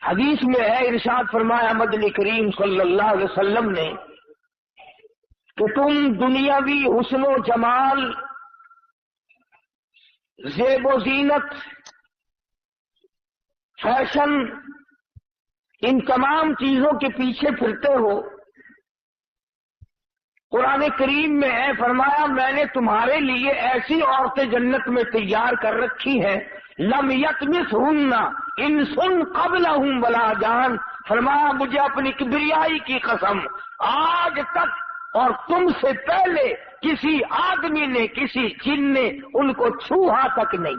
حدیث میں ہے، ارشاد فرمایا مدنی کریم صلی اللہ علیہ وسلم نے کہ تم دنیاوی حسن و جمال، زیب و زینت، فیشن، ان تمام چیزوں کے پیچھے پھرتے ہو۔ قرآن کریم میں ہے، فرمایا میں نے تمہارے لیے ایسی عورتیں جنت میں تیار کر رکھی ہیں، لم یطمثہن انس قبلہم ولا جان۔ فرمایا مجھے اپنی کبریائی کی قسم، آج تک اور تم سے پہلے کسی آدمی نے، کسی جن نے ان کو چھوہا تک نہیں،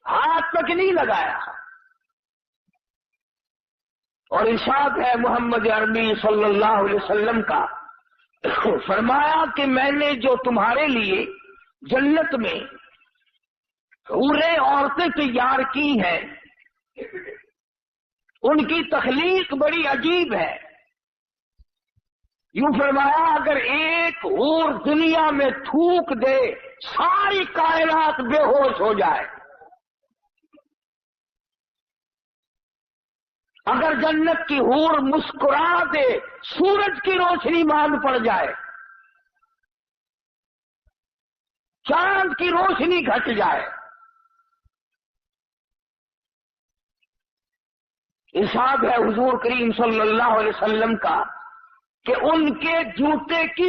ہاتھ تک نہیں لگایا۔ اور ارشاد ہے محمد عربی صلی اللہ علیہ وسلم کا، فرمایا کہ میں نے جو تمہارے لیے جنت میں حوریں عورتیں تیار کی ہیں، ان کی تخلیق بڑی عجیب ہے۔ یوں فرمایا اگر ایک حور دنیا میں تھوک دے ساری کائنات بے ہوش ہو جائے، اگر جنت کی حور مسکرا دے سورج کی روشنی باندھ پڑ جائے، چاند کی روشنی گھٹ جائے۔ ارشاد ہے حضور کریم صلی اللہ علیہ وسلم کا کہ ان کے جوتے کی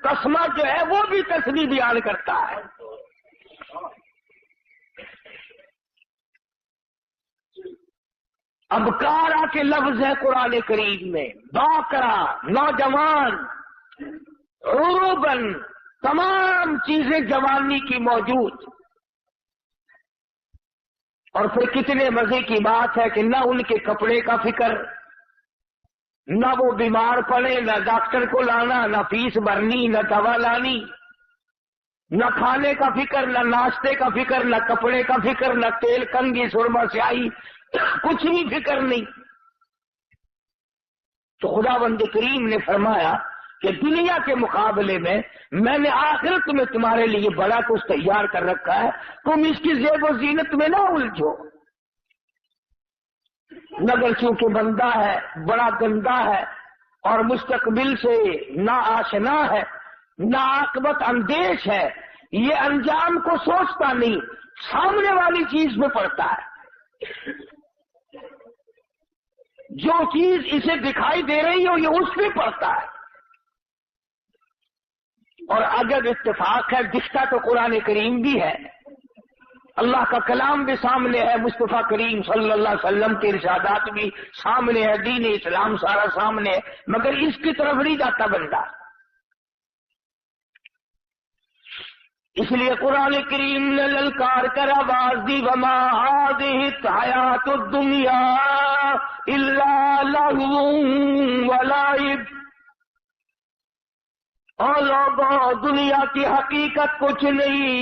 تسمہ جو ہے وہ بھی تسبیح بیان کرتا ہے۔ ابکارا کے لفظ ہے قرآن کریم میں، باکرا، نوجوان، عروبن، تمام چیزیں جوانی کی موجود۔ اور پھر کتنے مزے کی بات ہے کہ نہ ان کے کپڑے کا فکر، نہ وہ بیمار پڑے، نہ ڈاکٹر کو لانا، نہ فیس بھرنی، نہ دوا لانی، نہ کھانے کا فکر، نہ ناشتے کا فکر، نہ کپڑے کا فکر، نہ تیل کنگھی سرما سیاہی، کچھ بھی فکر نہیں۔ تو خداوند کریم نے فرمایا کہ دنیا کے مقابلے میں نے آخرت میں تمہارے لیے بڑا کچھ تیار کر رکھا ہے، تم اس کی زیب و زینت میں نہ الجھو۔ مگر چونکہ بندہ ہے بڑا گندا ہے اور مستقبل سے نا آشنا ہے، نا عاقبت اندیش ہے، یہ انجام کو سوچتا نہیں، سامنے والی چیز میں پڑتا ہے۔ جو چیز اسے دکھائی دے رہی ہو یہ اس میں پڑتا ہے۔ اور اگر اتفاق ہے، دکھتا تو قرآن کریم بھی ہے، اللہ کا کلام بھی سامنے ہے، مصطفیٰ کریم صلی اللہ علیہ وسلم کے ارشادات بھی سامنے ہے، دین اسلام سارا سامنے ہے، مگر اس کی طرف نہیں جاتا بندہ۔ اس لیے قرآن کریم نے للکار کر آواز دی، وما هذه الحیات الدنیا الا لہو ولعب۔ اور لوگوں، دنیا کی حقیقت کچھ نہیں،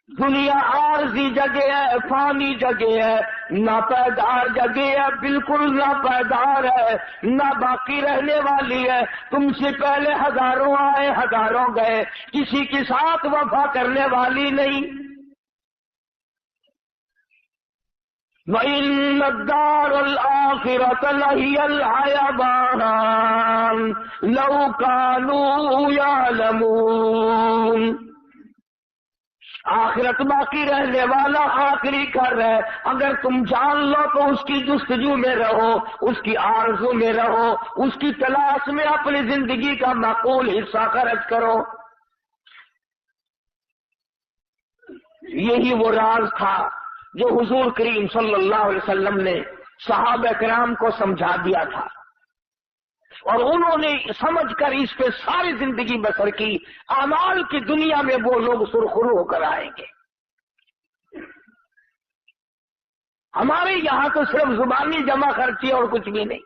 دنیا عارضی جگہ ہے، فانی جگہ ہے، ناپائیدار جگہ ہے، بالکل ناپائیدار ہے، نہ باقی رہنے والی ہے۔ تم سے پہلے ہزاروں آئے ہزاروں گئے، کسی کے ساتھ وفا کرنے والی نہیں۔ وَإِنَّ الدَّارَ الْآخِرَةَ لَهِيَ الْحَيَوَانُ لَوْ كَانُوا يَعْلَمُونَ۔ آخرت باقی رہنے والا آخری گھر ہے، اگر تم جان لو تو اس کی جستجو میں رہو، اس کی آرزو میں رہو، اس کی تلاش میں اپنی زندگی کا معقول حصہ خرچ کرو۔ یہی وہ راز تھا جو حضور کریم صلی اللہ علیہ وسلم نے صحابہ کرام کو سمجھا دیا تھا، اور انہوں نے سمجھ کر اس پہ ساری زندگی بسر کی۔ اعمال کی دنیا میں وہ لوگ سرخرو ہو کر آئیں گے۔ ہمارے یہاں تو صرف زبانی جمع خرچی اور کچھ بھی نہیں۔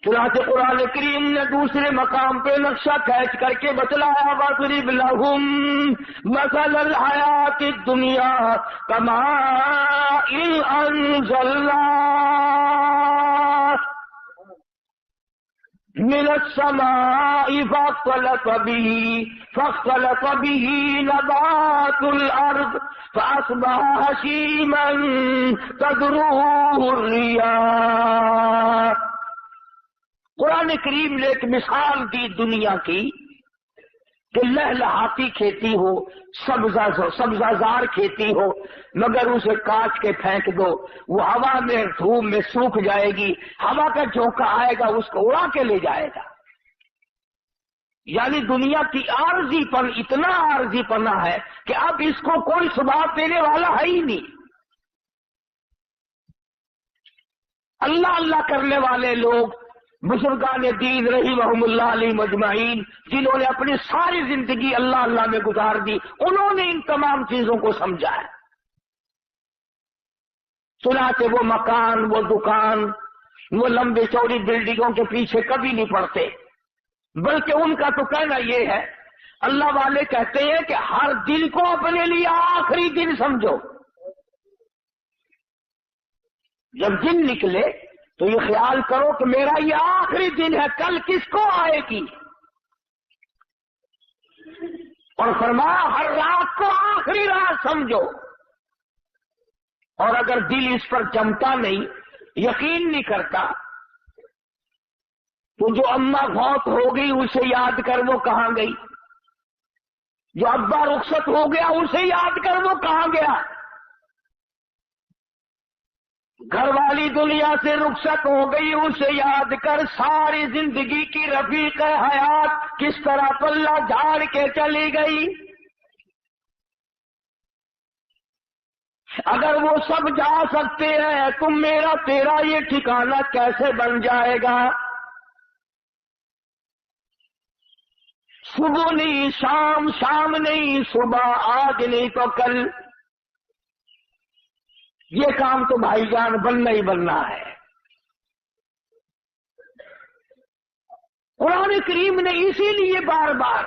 چنانچہ قرآن کریم نے دوسرے مقام پہ نقشہ کھینچ کر کے بتلایا، وَاضْرِبْ لَهُم مَثَلَ الْحَيَاةِ الدُّنْيَا كَمَاءٍ أَنزَلْنَاهُ من السماء فاختلط به نبات الارض فاصبح هشيما تذروه الرياح۔ قرآن کریم نے ایک مثال دی دنیا کی کہ لہلہاتی کھیتی ہو، سبزہ زار کھیتی ہو، مگر اسے کاٹ کے پھینک دو، وہ ہوا میں دھوپ میں سوکھ جائے گی، ہوا کا جھونکا آئے گا اس کو اڑا کے لے جائے گا۔ یعنی دنیا کی عارضی پن اتنا عارضی پنا ہے کہ اب اس کو کوئی ثبات دینے والا ہے ہی نہیں۔ اللہ اللہ کرنے والے لوگ، بزرگان دین رحمہم اللہ علیہ مجمعین، جنہوں نے اپنی ساری زندگی اللہ اللہ میں گزار دی، انہوں نے ان تمام چیزوں کو سمجھا ہے۔ چنانچہ وہ مکان، وہ دکان، وہ لمبی چوڑی بلڈنگوں کے پیچھے کبھی نہیں پڑتے، بلکہ ان کا تو کہنا یہ ہے، اللہ والے کہتے ہیں کہ ہر دن کو اپنے لیے آخری دن سمجھو۔ جب دن نکلے تو یہ خیال کرو کہ میرا یہ آخری دن ہے، کل کس کو آئے گی؟ اور فرمایا ہر رات کو آخری رات سمجھو۔ اور اگر دل اس پر جمتا نہیں، یقین نہیں کرتا، تو جو اماں فوت ہو گئی اسے یاد کر وہ کہاں گئی، جو ابا رخصت ہو گیا اسے یاد کر وہ کہاں گیا، گھر والی دنیا سے رخصت ہو گئی اسے یاد کر ساری زندگی کی رفیق حیات کس طرح پلہ جھاڑ کے چلی گئی۔ اگر وہ سب جا سکتے ہیں تو میرا تیرا یہ ٹھکانہ کیسے بن جائے گا؟ صبح نہیں شام، شام نہیں صبح، آج نہیں تو کل۔ یہ کام تو بھائی جان بننا ہی بننا ہے۔ قرآن کریم نے اسی لیے بار بار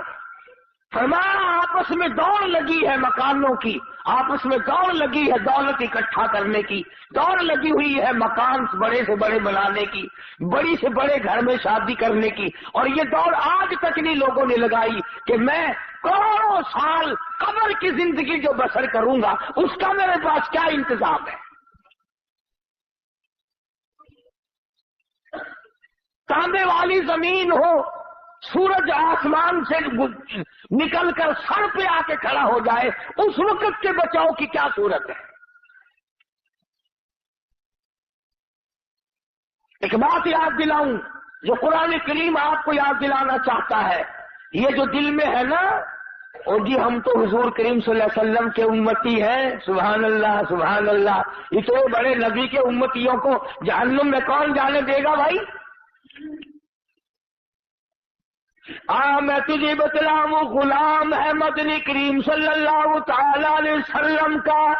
فرمایا آپس میں دوڑ لگی ہے مکانوں کی، آپس میں دوڑ لگی ہے دولت اکٹھا کرنے کی، دوڑ لگی ہوئی ہے مکان بڑے سے بڑے بنانے کی، بڑی سے بڑے گھر میں شادی کرنے کی، اور یہ دوڑ آج تک نہیں لوگوں نے لگائی کہ میں کروڑوں سال قبر کی زندگی جو بسر کروں گا اس کا میرے پاس کیا انتظام ہے۔ تانبے والی زمین ہو، سورج آسمان سے نکل کر سر پہ آ کے کھڑا ہو جائے، اس وقت کے بچاؤ کی کیا صورت ہے؟ ایک بات یاد دلاؤں جو قرآن کریم آپ کو یاد دلانا چاہتا ہے، یہ جو دل میں ہے نا، اور جی ہم تو حضور کریم صلی اللہ علیہ وسلم کے امتی ہیں، سبحان اللہ سبحان اللہ، اتنے بڑے نبی کے امتیوں کو جہنم میں کون جانے دے گا بھائی؟ میں تجھے بتلاؤں، غلام ہے مدنی کریم صلی اللہ تعالی علیہ وسلم کا،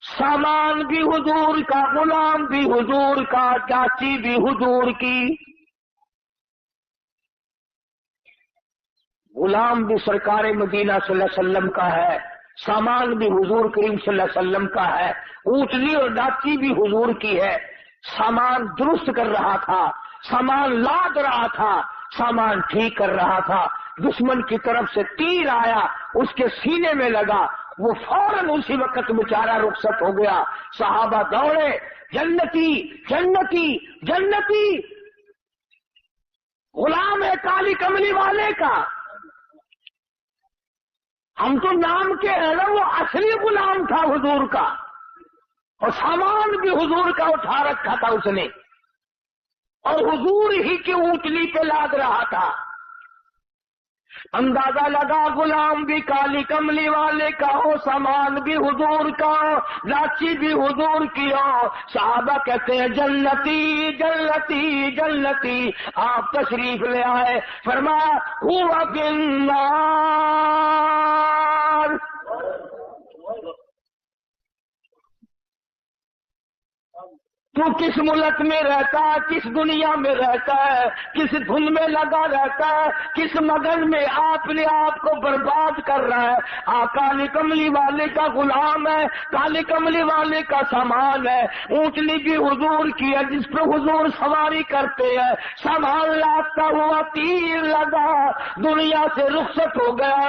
سامان بھی حضور کا، غلام بھی حضور کا، چاچی بھی حضور کی، غلام بھی سرکار مدینہ صلی اللہ علیہ وسلم کا ہے، سامان بھی حضور کریم صلی اللہ علیہ وسلم کا ہے، اونٹنی اور ڈاچی بھی حضور کی ہے۔ سامان درست کر رہا تھا، سامان لاد رہا تھا، سامان ٹھیک کر رہا تھا، دشمن کی طرف سے تیر آیا، اس کے سینے میں لگا، وہ فوراً اسی وقت بیچارہ رخصت ہو گیا۔ صحابہ دوڑے، جنتی جنتی جنتی، غلام ہے کالی کملی والے کا، ہم تو نام کے ہیں نا، وہ اصلی غلام تھا حضور کا، اور سامان بھی حضور کا اٹھا رکھا تھا اس نے، اور حضور ہی کی اونٹنی پہ لاد رہا تھا۔ اندازہ لگا غلام بھی کالی کملی والے کا ہو، سامان بھی حضور کا ہو، لاچی بھی حضور کی ہو۔ صحابہ کہتے ہیں جنتی جنتی جنتی، آپ تشریف لے آئے، فرمایا ہوا بالنار، تو کس ملک میں رہتا ہے، کس دنیا میں رہتا ہے، کس دھن میں لگا رہتا ہے، کس مگن میں اپنے آپ کو برباد کر رہا ہے۔ کالی کملی والے کا غلام ہے، کالی کملی والے کا سامان ہے۔ اونٹنی بھی حضور کی ہے جس پہ حضور سواری کرتے ہیں۔ سامان لاتا ہوا تیر لگا، دنیا سے رخصت ہو گیا۔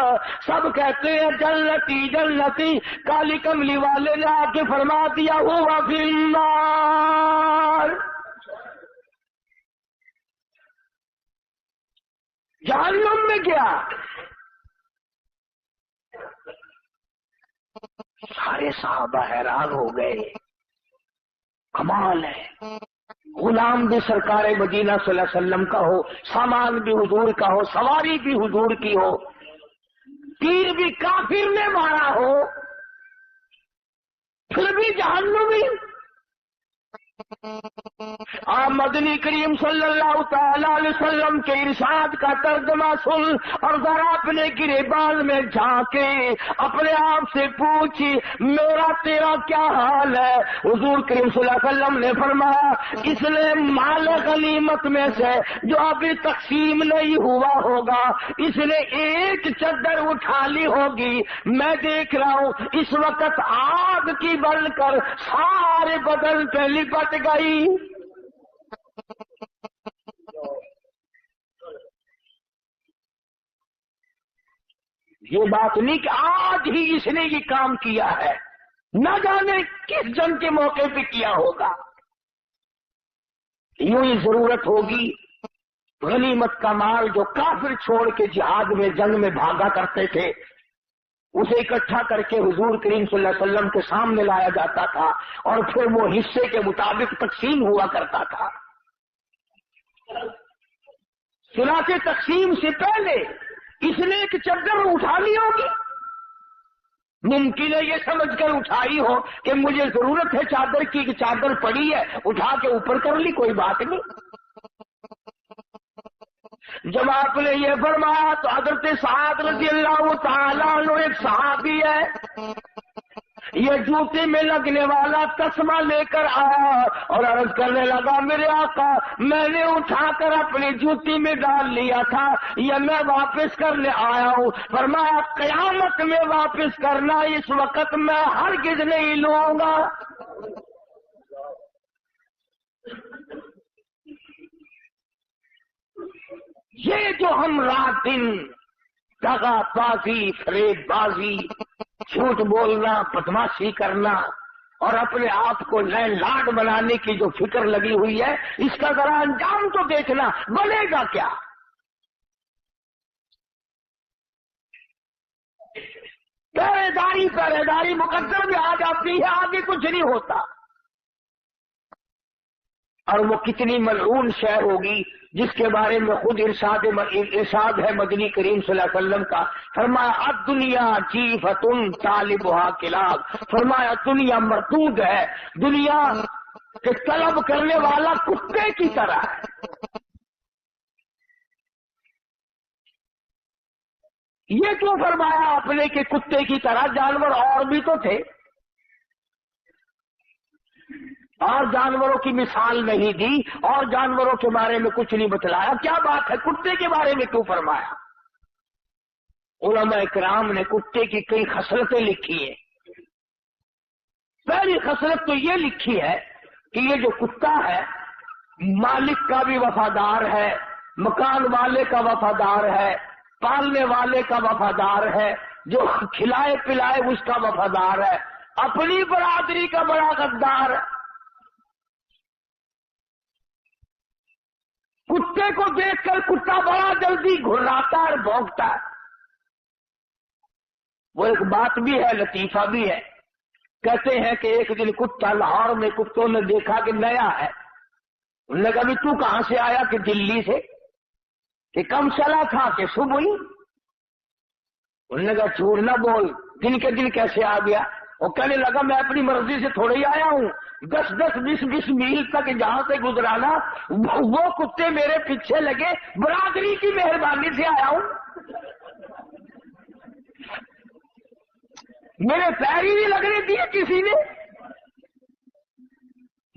سب کہتے ہیں جنتی جنتی، کالی کملی والے نے آ کے فرما دیا ہوا فی النار، جہنم میں گیا۔ سارے صحابہ حیران ہو گئے، کمال ہے، غلام بھی سرکار مدینہ صلی اللہ علیہ وسلم کا ہو، سامان بھی حضور کا ہو، سواری بھی حضور کی ہو، تیر بھی کافر نے مارا ہو، پھر بھی جہنمی۔ آپ مدنی کریم صلی اللہ تعالی علیہ وسلم کے ارشاد کا ترجمہ سن اور ذرا اپنے گریبان میں جھانکے اپنے آپ سے پوچھی میرا تیرا کیا حال ہے؟ حضور کریم صلی اللہ علیہ وسلم نے فرمایا اس نے مال غنیمت میں سے جو ابھی تقسیم نہیں ہوا ہوگا اس نے ایک چادر اٹھا لی ہوگی، میں دیکھ رہا ہوں اس وقت آگ کی بل کر سارے بدن پہ لپٹ گئی۔ یہ بات نہیں کہ آج ہی اس نے یہ کام کیا ہے، نہ جانے کس جنگ کے موقع پہ کیا ہوگا۔ یوں ہی ضرورت ہوگی غنیمت کا مال جو کافر چھوڑ کے جہاد میں جنگ میں بھاگا کرتے تھے اسے اکٹھا کر کے حضور کریم صلی اللہ علیہ وسلم کے سامنے لایا جاتا تھا اور پھر وہ حصے کے مطابق تقسیم ہوا کرتا تھا۔ چنانچہ تقسیم سے پہلے اس نے ایک چادر اٹھا لی ہوگی، ممکن ہے یہ سمجھ کر اٹھائی ہو کہ مجھے ضرورت ہے چادر کی، کہ چادر پڑی ہے اٹھا کے اوپر کر لی، کوئی بات نہیں۔ جب آپ نے یہ فرمایا تو حضرت سعد رضی اللہ تعالیٰ عنہ ایک صحابی ہے، یہ جوتے میں لگنے والا تسمہ لے کر آیا اور عرض کرنے لگا میرے آقا میں نے اٹھا کر اپنی جوتی میں ڈال لیا تھا، یہ میں واپس کرنے آیا ہوں۔ فرمایا قیامت میں واپس کرنا، اس وقت میں ہرگز نہیں لوں گا۔ یہ جو ہم رات دن دغا بازی، فریب بازی، جھوٹ بولنا، بدماشی کرنا اور اپنے آپ کو نئے لاڈ بنانے کی جو فکر لگی ہوئی ہے اس کا ذرا انجام تو دیکھنا بنے گا کیا۔ پہرے داری مقدر میں آ جاتی ہے، آگے کچھ نہیں ہوتا۔ اور وہ کتنی ملعون شے ہوگی جس کے بارے میں خود ارشاد ہے مدنی کریم صلی اللہ علیہ وسلم کا، فرمایا الدنیا جیفتن طالبها کلاب، فرمایا دنیا مردود ہے، دنیا کے طلب کرنے والا کتے کی طرح ہے۔ یہ کیوں فرمایا آپ نے کہ کتے کی طرح؟ جانور اور بھی تو تھے اور جانوروں کی مثال نہیں دی اور جانوروں کے بارے میں کچھ نہیں بتلایا، کیا بات ہے کتے کے بارے میں کیوں فرمایا؟ علماء کرام نے کتے کی کئی خصلتیں لکھی ہیں۔ پہلی خصلت تو یہ لکھی ہے کہ یہ جو کتا ہے مالک کا بھی وفادار ہے، مکان والے کا وفادار ہے، پالنے والے کا وفادار ہے، جو کھلائے پلائے اس کا وفادار ہے، اپنی برادری کا بڑا غدار ہے۔ کتے کو دیکھ کر کتا بڑا جلدی گھراتا اور بھونکتا ہے۔ وہ ایک بات بھی ہے، لطیفہ بھی ہے، کہتے ہیں کہ ایک دن کتا لاہور میں کتوں نے دیکھا کہ نیا ہے، انہوں نے کہا بھی تو کہاں سے آیا؟ کہ دلی سے۔ کہ کم چلا تھا؟ کہ صبح ہی۔ انہوں نے کہا جھوٹ نہ بول، دن کے دن کیسے آ گیا؟ وہ کہنے لگا میں اپنی مرضی سے تھوڑے ہی آیا ہوں، 10-20 میل تک جہاں سے گزرانا وہ کتے میرے پیچھے لگے، برادری کی مہربانی سے آیا ہوں، میرے پیر ہی نہیں لگنے دیے کسی نے،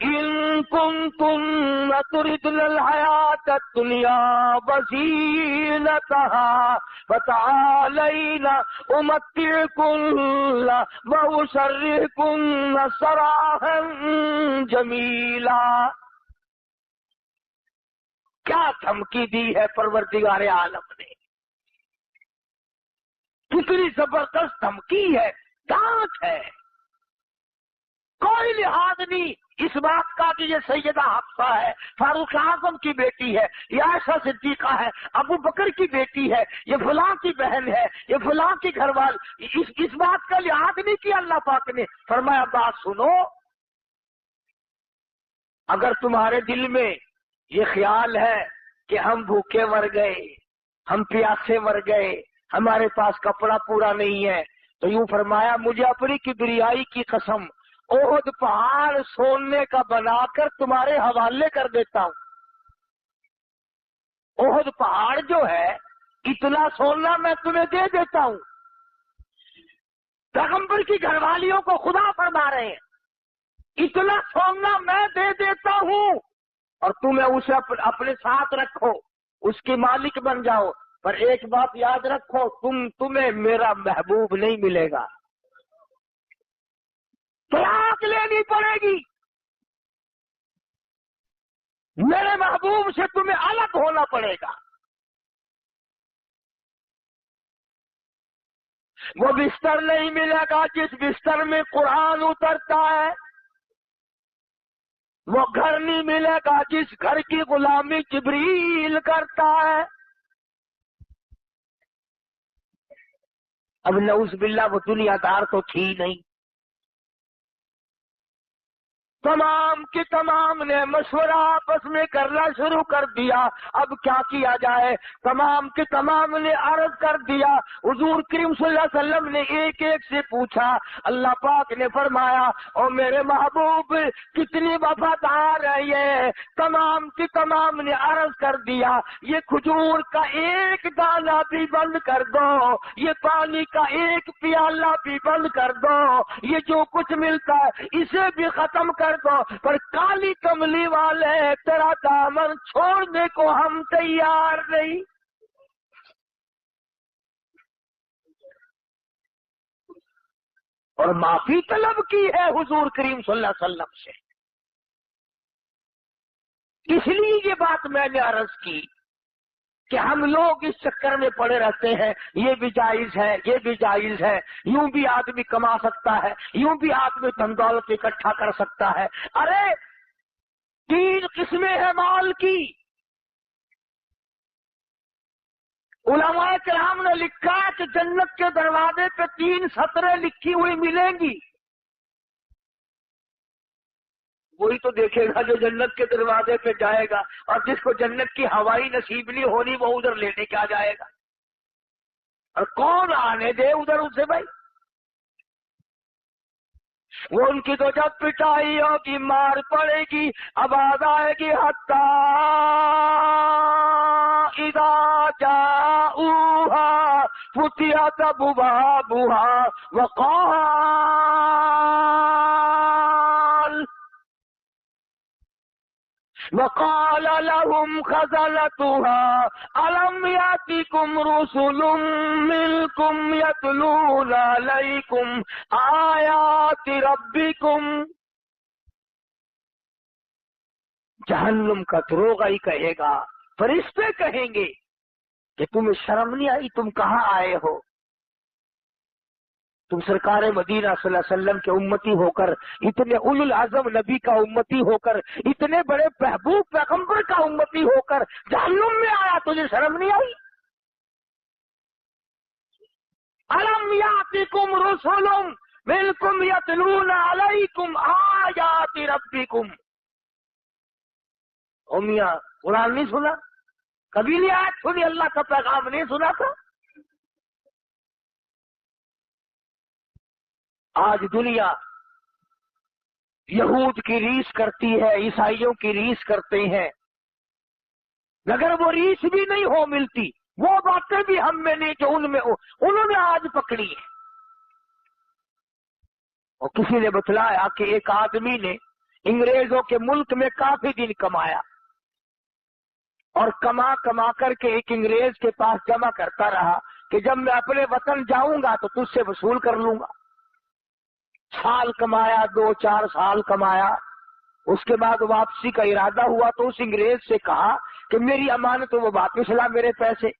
ان کنتم تردن الحیات الدنیا وزینتها فتعالین امتعکن واسرحکن سراحا جمیلا۔ کیا دھمکی دی ہے پروردگار عالم نے، کتنی زبردست دھمکی ہے، ڈانٹ ہے۔ کوئی لحاظ نہیں اس بات کا کہ یہ سیدہ حفصہ ہے، فاروق اعظم کی بیٹی ہے، یہ عائشہ صدیقہ ہے، ابو بکر کی بیٹی ہے، یہ فلاں کی بہن ہے، یہ فلاں کی گھر وال، اس بات کا لحاظ نہیں کیا اللہ پاک نے۔ فرمایا بات سنو، اگر تمہارے دل میں یہ خیال ہے کہ ہم بھوکے مر گئے، ہم پیاسے مر گئے، ہمارے پاس کپڑا پورا نہیں ہے، تو یوں فرمایا مجھے اپنی کبریائی کی قسم احد پہاڑ سونے کا بنا کر تمہارے حوالے کر دیتا ہوں۔ احد پہاڑ جو ہے اتنا سونا میں تمہیں دے دیتا ہوں۔ پیغمبر کی گھر والیوں کو خدا فرما رہے ہیں اتنا سونا میں دے دیتا ہوں اور تمہیں اسے اپنے ساتھ رکھو، اس کے مالک بن جاؤ، پر ایک بات یاد رکھو، تمہیں میرا محبوب نہیں ملے گا، طلاق لینی پڑے گی، میرے محبوب سے تمہیں الگ ہونا پڑے گا۔ وہ بستر نہیں ملے گا جس بستر میں قرآن اترتا ہے، وہ گھر نہیں ملے گا جس گھر کی غلامی جبریل کرتا ہے۔ اب نعوذ باللہ وہ دنیا دار تو تھی نہیں، تمام کے تمام نے مشورہ آپس میں کرنا شروع کر دیا، اب کیا کیا جائے؟ تمام کے تمام نے عرض کر دیا، حضور کریم صلی اللہ علیہ وسلم نے ایک ایک سے پوچھا، اللہ پاک نے فرمایا او میرے محبوب کتنی وفادار ہے یہ، تمام کے تمام نے عرض کر دیا یہ کھجور کا ایک دانہ بھی بند کر دو، یہ پانی کا ایک پیالہ بھی بند کر دو، یہ جو کچھ ملتا ہے اسے بھی ختم کر دو، پر کالی کملی والے تیرا دامن چھوڑنے کو ہم تیار نہیں۔ اور معافی طلب کی ہے حضور کریم صلی اللہ علیہ وسلم سے۔ اس لیے یہ بات میں نے عرض کی کہ ہم لوگ اس چکر میں پڑے رہتے ہیں، یہ بھی جائز ہے، یہ بھی جائز ہے، یوں بھی آدمی کما سکتا ہے، یوں بھی آدمی دھن دولت اکٹھا کر سکتا ہے۔ ارے 3 قسمیں ہیں مال کی، علماء کرام نے لکھا کہ جنت کے دروازے پہ 3 سطریں لکھی ہوئی ملیں گی، وہی تو دیکھے گا جو جنت کے دروازے پہ جائے گا، اور جس کو جنت کی ہوائی نصیب نہیں ہونی وہ ادھر لینے کیا جائے گا، اور کون آنے دے ادھر اسے بھائی؟ وہ ان کی تو جب پٹائی ہوگی مار پڑے گی، آواز آئے گی حتی اذا جاؤہا فتحت ابوابها وقال لهم خزنتها ألم يأتكم رسل منكم يتلون عليكم آيات ربكم۔ جہنم کا دروغہ ہی کہے گا، فرشتے کہیں گے کہ تمہیں شرم نہیں آئی، تم کہاں آئے ہو؟ تم سرکار مدینہ صلی اللہ علیہ وسلم کے امتی ہو کر، اتنے اولو العزم نبی کا امتی ہو کر، اتنے بڑے محبوب پیغمبر کا امتی ہو کر جہنم میں آیا، تجھے شرم نہیں آئی؟ الم یاتکم رسل منکم یتلون علیکم آیات ربکم۔ او میاں قرآن نہیں سنا؟ کبھی نہیں آیت سنی؟ اللہ کا پیغام نہیں سنا تھا؟ آج دنیا یہود کی ریس کرتی ہے، عیسائیوں کی ریس کرتے ہیں، مگر وہ ریس بھی نہیں ہو ملتی، وہ باتیں بھی ہم میں نہیں جو ان میں ہو، انہوں نے آج پکڑی ہے۔ اور کسی نے بتلایا کہ ایک آدمی نے انگریزوں کے ملک میں کافی دن کمایا اور کما کما کر کے ایک انگریز کے پاس جمع کرتا رہا کہ جب میں اپنے وطن جاؤں گا تو تجھ سے وصول کر لوں گا۔ سال کمایا، 2-4 سال کمایا، اس کے بعد واپسی کا ارادہ ہوا تو اس انگریز سے کہا کہ میری امانت وہ واپس لا میرے پیسے۔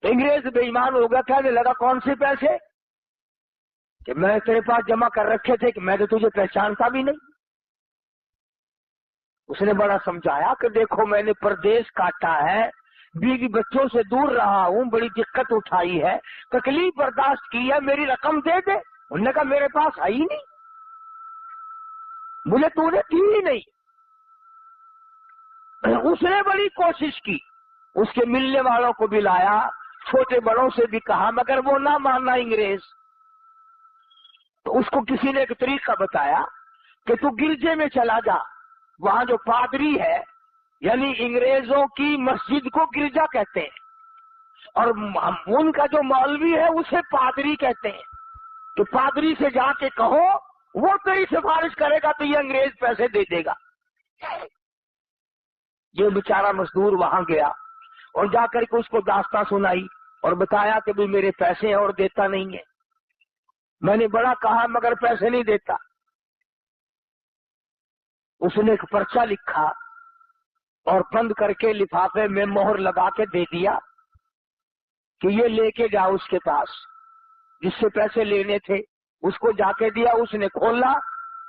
تو انگریز بے ایمان ہو گیا، کہنے لگا کون سے پیسے؟ کہ میں تیرے پاس جمع کر رکھے تھے کہ میں تو تجھے پہچانتا بھی نہیں۔ اس نے بڑا سمجھایا کہ دیکھو میں نے پردیس کاٹا ہے، بیوی بچوں سے دور رہا ہوں، بڑی دقت اٹھائی ہے، تکلیف برداشت کی ہے، میری رقم دے دے۔ انہوں نے کہا میرے پاس ہے ہی نہیں، مجھے تو نے دی ہی نہیں۔ اس نے بڑی کوشش کی، اس کے ملنے والوں کو بھی لایا، چھوٹے بڑوں سے بھی کہا، مگر وہ نہ مانا انگریز۔ تو اس کو کسی نے ایک طریقہ بتایا کہ تو گرجے میں چلا جا، وہاں جو پادری ہے، یعنی انگریزوں کی مسجد کو گرجا کہتے ہیں اور ان کا جو مولوی ہے اسے پادری کہتے ہیں، کہ پادری سے جا کے کہو، وہ تیری سفارش کرے گا تو یہ انگریز پیسے دے دے گا۔ یہ بیچارہ مزدور وہاں گیا اور جا کر کے اس کو داستان سنائی اور بتایا کہ بھی میرے پیسے ہیں اور دیتا نہیں ہے، میں نے بڑا کہا مگر پیسے نہیں دیتا۔ اس نے ایک پرچہ لکھا اور بند کر کے لفافے میں مہر لگا کے دے دیا کہ یہ لے کے جا اس کے پاس جس سے پیسے لینے تھے۔ اس کو جا کے دیا، اس نے کھولا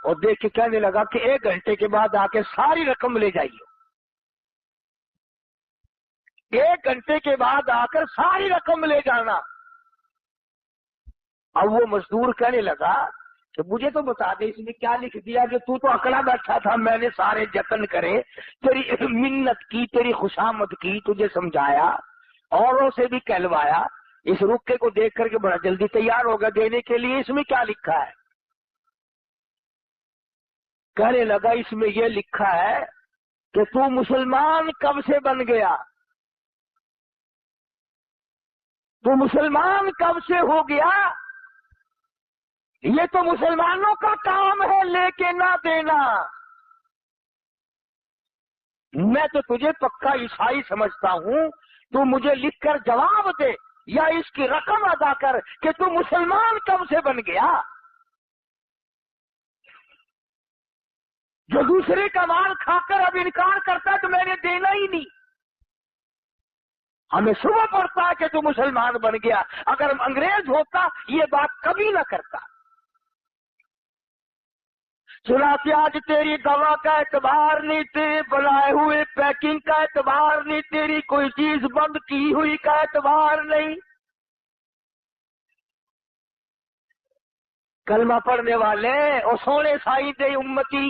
اور دیکھ کے کہنے لگا کہ 1 گھنٹے کے بعد آ کے ساری رقم لے جائیے۔ 1 گھنٹے کے بعد آ کر ساری رقم لے جانا۔ اب وہ مزدور کہنے لگا کہ مجھے تو بتا دے اس نے کیا لکھ دیا کہ تو اکڑا بیٹھا تھا، میں نے سارے جتن کرے، تیری منت کی، تیری خوشامد کی، تجھے سمجھایا، اوروں سے بھی کہلوایا، اس رکے کو دیکھ کر کے بڑا جلدی تیار ہوگا دینے کے لیے، اس میں کیا لکھا ہے؟ کہنے لگا اس میں یہ لکھا ہے کہ تو مسلمان کب سے بن گیا، تو مسلمان کب سے ہو گیا، یہ تو مسلمانوں کا کام ہے لے کے نہ دینا، میں تو تجھے پکا عیسائی سمجھتا ہوں، تو مجھے لکھ کر جواب دے یا اس کی رقم ادا کر کہ تو مسلمان کب سے بن گیا۔ جو دوسرے کا مال کھا کر اب انکار کرتا ہے تو میں نے دینا ہی نہیں۔ ہمیں صبح پڑتا ہے کہ تو مسلمان بن گیا، اگر انگریز ہوتا یہ بات کبھی نہ کرتا۔ چنانچہ آج تیری دوا کا اعتبار نہیں، تیرے بنائے ہوئے پیکنگ کا اعتبار نہیں، تیری کوئی چیز بند کی ہوئی کا اعتبار نہیں۔ کلمہ پڑھنے والے اور سونے سائی دے امتی،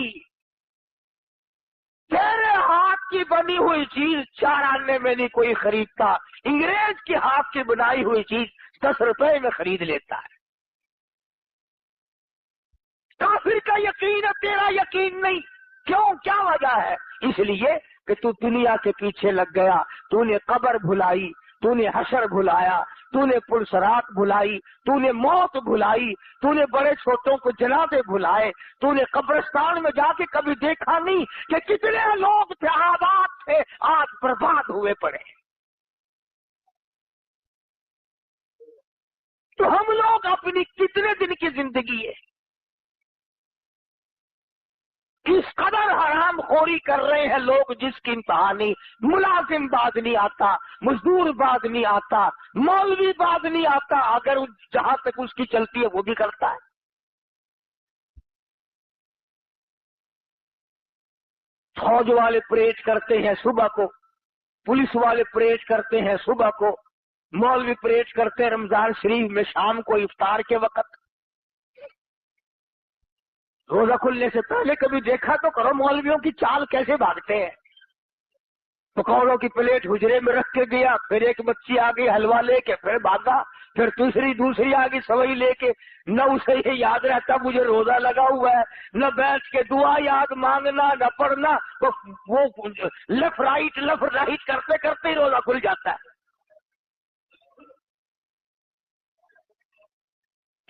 تیرے ہاتھ کی بنی ہوئی چیز 4 آنے میں نہیں کوئی خریدتا، انگریز کے ہاتھ کی بنائی ہوئی چیز 10 روپے میں خرید لیتا ہے۔ کافر کا یقین ہے، تیرا یقین نہیں، کیوں؟ کیا وجہ ہے؟ اس لیے کہ تو دنیا کے پیچھے لگ گیا، تو نے قبر بھلائی، تو نے حشر بھلایا، تو نے پلسرات بھلائی، تو نے موت بھلائی، تو نے بڑے چھوٹوں کو جنازے بھلائے، تو نے قبرستان میں جا کے کبھی دیکھا نہیں کہ کتنے لوگ تھے آباد تھے آج برباد ہوئے پڑے۔ تو ہم لوگ اپنی کتنے دن کی زندگی ہے کس قدر حرام خوری کر رہے ہیں لوگ، جس کی انتہا نہیں۔ ملازم باز نہیں آتا، مزدور باز نہیں آتا، مولوی باز نہیں آتا، اگر جہاں تک اس کی چلتی ہے وہ بھی کرتا ہے۔ فوج والے پریڈ کرتے ہیں صبح کو، پولیس والے پریڈ کرتے ہیں صبح کو، مولوی پریڈ کرتے ہیں رمضان شریف میں شام کو افطار کے وقت۔ روزہ کھلنے سے پہلے کبھی دیکھا تو کرو مولویوں کی چال کیسے بھاگتے ہیں۔ پکوڑوں کی پلیٹ حجرے میں رکھ کے گیا، پھر ایک بچی آ گئی حلوہ لے کے، پھر بھاگا، پھر دوسری آ گئی سوئی لے کے، نہ اسے یہ یاد رہتا مجھے روزہ لگا ہوا ہے، نہ بیٹھ کے دعا یاد مانگنا، نہ پڑھنا، وہ لیفٹ رائٹ کرتے کرتے ہی روزہ کھل جاتا ہے۔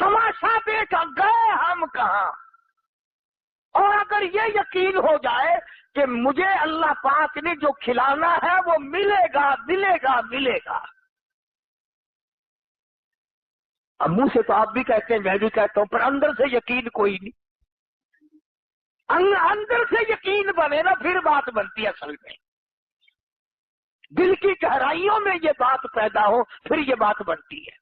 تماشا دیکھا گئے ہم کہاں، اور اگر یہ یقین ہو جائے کہ مجھے اللہ پاک نے جو کھلانا ہے وہ ملے گا ملے گا ملے گا. اب منہ سے تو آپ بھی کہتے ہیں، میں بھی کہتا ہوں، پر اندر سے یقین کوئی نہیں. اندر سے یقین بنے نا پھر بات بنتی ہے. اصل میں دل کی گہرائیوں میں یہ بات پیدا ہو پھر یہ بات بنتی ہے.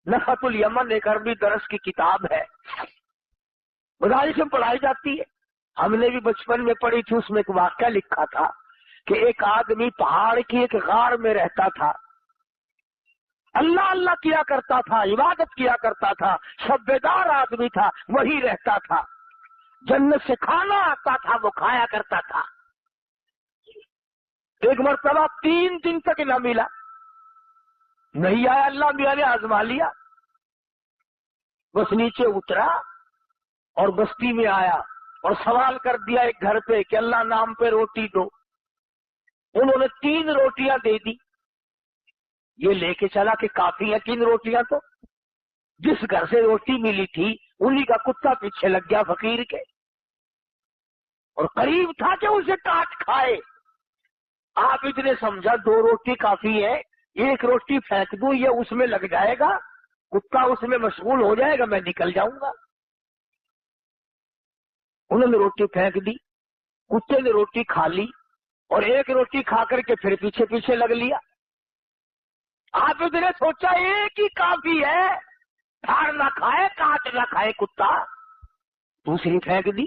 نفحۃ الیمن ایک عربی درس کی کتاب ہے، مدارس میں پڑھائی جاتی ہے. ہم نے بھی بچپن میں پڑھی تھی. اس میں ایک واقعہ لکھا تھا کہ ایک آدمی پہاڑ کی ایک غار میں رہتا تھا، اللہ اللہ کیا کرتا تھا، عبادت کیا کرتا تھا، شب بیدار آدمی تھا، وہی رہتا تھا. جنت سے کھانا آتا تھا، وہ کھایا کرتا تھا. ایک مرتبہ 3 دن تک نہ ملا، نہیں آیا. اللہ میاں نے آزما لیا. بس نیچے اترا اور بستی میں آیا اور سوال کر دیا ایک گھر پہ کہ اللہ نام پہ روٹی دو. انہوں نے 3 روٹیاں دے دی. یہ لے کے چلا کہ کافی ہے 3 روٹیاں. تو جس گھر سے روٹی ملی تھی انہی کا کتا پیچھے لگ گیا فقیر کے، اور قریب تھا کہ اسے کاٹ کھائے. آپ اتنے سمجھا 2 روٹی کافی ہے، 1 روٹی پھینک دوں، یہ اس میں لگ جائے گا، کتا اس میں مشغول ہو جائے گا، میں نکل جاؤں گا. انہوں نے روٹی پھینک دی، کتے نے روٹی کھا لی اور 1 روٹی کھا کر کے پھر پیچھے پیچھے لگ لیا. آپ نے سوچا 1 ہی کافی ہے، پھاڑ نہ کھائے کاٹ نہ کھائے کتا. دوسری پھینک دی.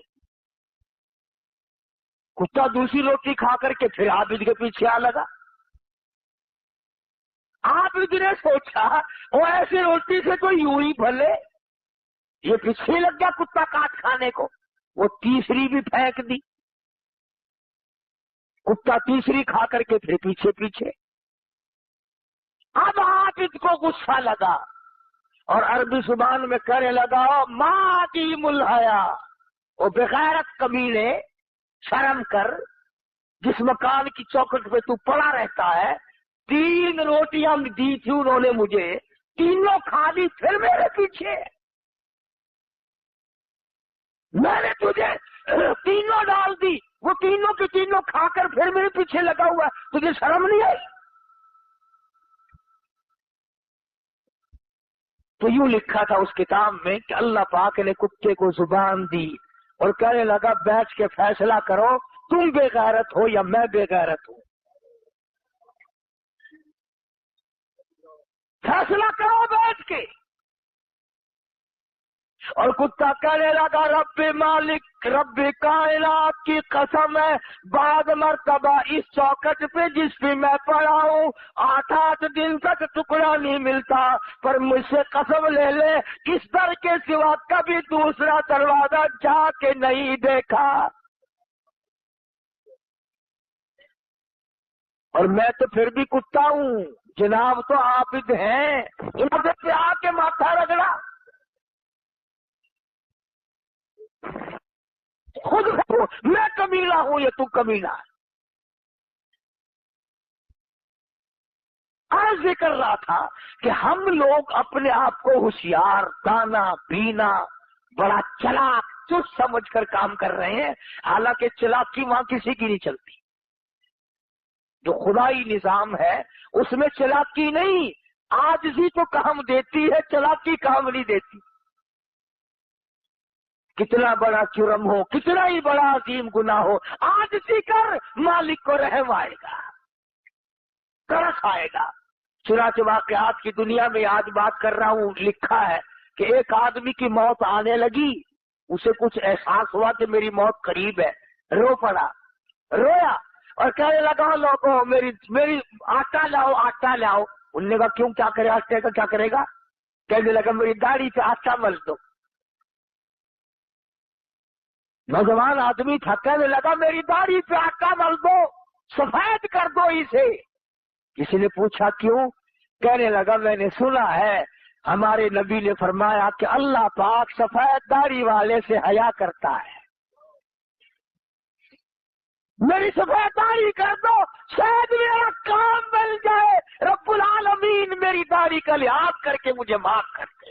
کتا دوسری روٹی کھا کر کے پھر عابد کے پیچھے آ لگا. عابد نے سوچا وہ ایسے روٹی سے تو یوں ہی بھلے، یہ پیچھے لگ گیا کتا کاٹ کھانے کو. وہ تیسری بھی پھینک دی. کتا تیسری کھا کر کے پھر پیچھے پیچھے. اب عابد کو غصہ لگا اور عربی زبان میں کہنے لگا ماں کی ملحیا، وہ بغیرت کمینے، شرم کر، جس مکان کی چوکھٹ پہ تو پڑا رہتا ہے. 3 روٹیاں دی تھی انہوں نے مجھے، تینوں کھا لی پھر میرے پیچھے. میں نے تجھے تینوں ڈال دی، وہ تینوں کی تینوں کھا کر پھر میرے پیچھے لگا ہوا ہے، تجھے شرم نہیں آئی؟ تو یوں لکھا تھا اس کتاب میں کہ اللہ پاک نے کتے کو زبان دی اور کہنے لگا بیٹھ کے فیصلہ کرو، تم بے غیرت ہو یا میں بے غیرت ہوں. فیصلہ کرو بیٹھ کے. اور کتا کہنے لگا رب مالک، رب کائنات کی قسم ہے، بعد مرتبہ اس چوکٹ پہ جس پہ میں پڑا ہوں 8 دن تک ٹکڑا نہیں ملتا، پر مجھ سے قسم لے لے اس در کے سوا کبھی دوسرا دروازہ جا کے نہیں دیکھا. اور میں تو پھر بھی کتا ہوں، جناب تو عابد ہیں. ادھر سے آ کے ماتھا رگڑا. خود میں کمینہ ہوں یا تو کمینہ ہے. عرض یہ کر رہا تھا کہ ہم لوگ اپنے آپ کو ہوشیار، دانا، بینا، بڑا چلاک، چست سمجھ کر کام کر رہے ہیں، حالانکہ چلاکی وہاں کسی کی نہیں چلتی. جو خدائی نظام ہے اس میں چلاکی نہیں، عاجزی تو کام دیتی ہے، چلاکی کام نہیں دیتی. کتنا بڑا جرم ہو، کتنا ہی بڑا عظیم گناہ ہو، عاجزی کر، مالک کو رحم آئے گا، ترس آئے گا. چنانچہ واقعات کی دنیا میں آج بات کر رہا ہوں، لکھا ہے کہ ایک آدمی کی موت آنے لگی، اسے کچھ احساس ہوا کہ میری موت قریب ہے، رو پڑا، رویا اور کہنے لگا لوگوں میری آٹا لاؤ آٹا لاؤ. انہوں نے کہا کیوں، کیا کرے آٹے کا، کیا کرے گا؟ کہنے لگا میری داڑھی پہ آٹا مل دو. نوجوان آدمی تھا، کہنے لگا میری داڑھی پہ آٹا مل دو، سفید کر دو اسے. کسی نے پوچھا کیوں؟ کہنے لگا میں نے سنا ہے ہمارے نبی نے فرمایا کہ اللہ پاک سفید داڑھی والے سے حیا کرتا ہے. میری سفید داڑھی کر دو، شاید میرا کام مل جائے، رب العالمین میری داڑھی کا لحاظ کر کے مجھے معاف کر دے.